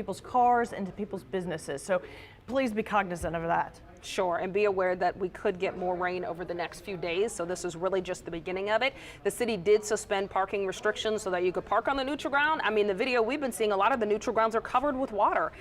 people's cars, into people's businesses. So please be cognizant of that. Sure, and be aware that we could get more rain over the next few days, so this is really just the beginning of it. The city did suspend parking restrictions so that you could park on the neutral ground. I mean, the video we've been seeing, a lot of the neutral grounds are covered with water.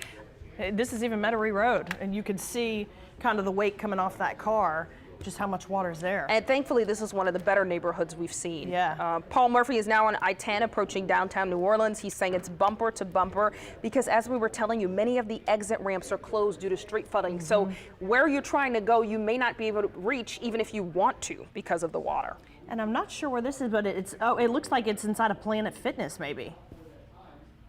This is even Metairie Road, and you can see kind of the wake coming off that car, just how much water's there. And thankfully, this is one of the better neighborhoods we've seen. Yeah. Paul Murphy is now on I-10 approaching downtown New Orleans. He's saying it's bumper to bumper because, as we were telling you, many of the exit ramps are closed due to street flooding. So where you're trying to go, you may not be able to reach even if you want to because of the water. And I'm not sure where this is, but it looks like it's inside a Planet Fitness maybe.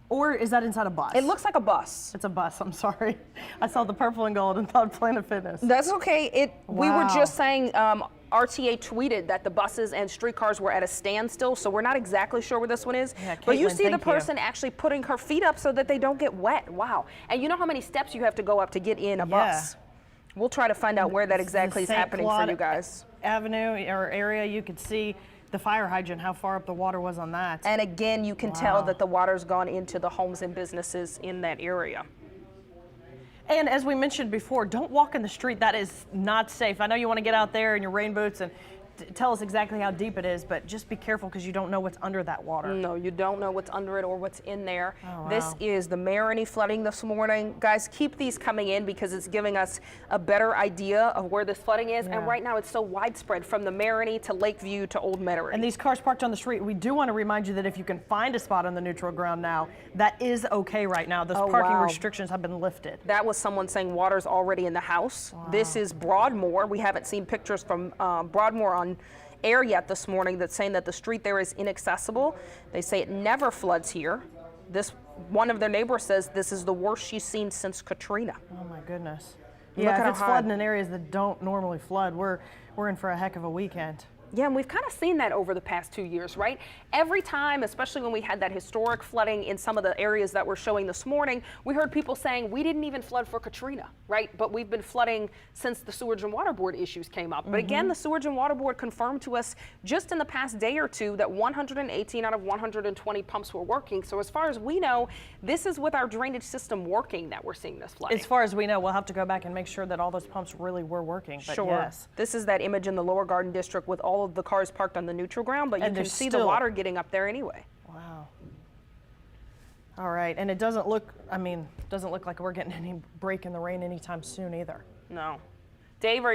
Or is that inside a bus? It looks like a bus. It's a bus, I'm sorry. I saw the purple and gold and thought Planet Fitness. That's okay. We were Wow. just saying RTA tweeted that the buses and streetcars were at a standstill, so we're not exactly sure where this one is. Yeah, but you Caitlin, see the thank you. person actually putting her feet up so that they don't get wet. Wow. And you know how many steps you have to go up to get in a bus? We'll try to find out where that exactly is St. happening for Claude you guys. Avenue or area, you could see the fire hydrant, how far up the water was on that. And again, you can tell that the water's gone into the homes and businesses in that area. And as we mentioned before, don't walk in the street. That is not safe. I know you want to get out there in your rain boots and tell us exactly how deep it is, but just be careful because you don't know what's under that water. No, you don't know what's under it or what's in there. Oh, wow. This is the Marigny flooding this morning. Guys, keep these coming in because it's giving us a better idea of where this flooding is. Yeah. And right now it's so widespread from the Marigny to Lakeview to Old Metairie. And these cars parked on the street, we do want to remind you that if you can find a spot on the neutral ground now, that is okay right now. Those parking wow. restrictions have been lifted. That was someone saying water's already in the house. Wow. This is Broadmoor. We haven't seen pictures from Broadmoor on air yet this morning that's saying that the street there is inaccessible. They say it never floods here. One of their neighbors says this is the worst she's seen since Katrina. Oh my goodness. Look Yeah, at if how it's high. flooding in areas that don't normally flood, we're in for a heck of a weekend. Yeah, and we've kind of seen that over the past 2 years, right? Every time, especially when we had that historic flooding in some of the areas that we're showing this morning, we heard people saying we didn't even flood for Katrina, right? But we've been flooding since the Sewage and Water Board issues came up. But again, the Sewage and Water Board confirmed to us just in the past day or two that 118 out of 120 pumps were working. So as far as we know, this is with our drainage system working that we're seeing this flooding. As far as we know, we'll have to go back and make sure that all those pumps really were working. But Sure. yes. This is that image in the Lower Garden District with all of the cars parked on the neutral ground, but you And can there's see the still- water getting up there anyway. Wow. All right, and it doesn't look, doesn't look like we're getting any break in the rain anytime soon either. No. Dave, are you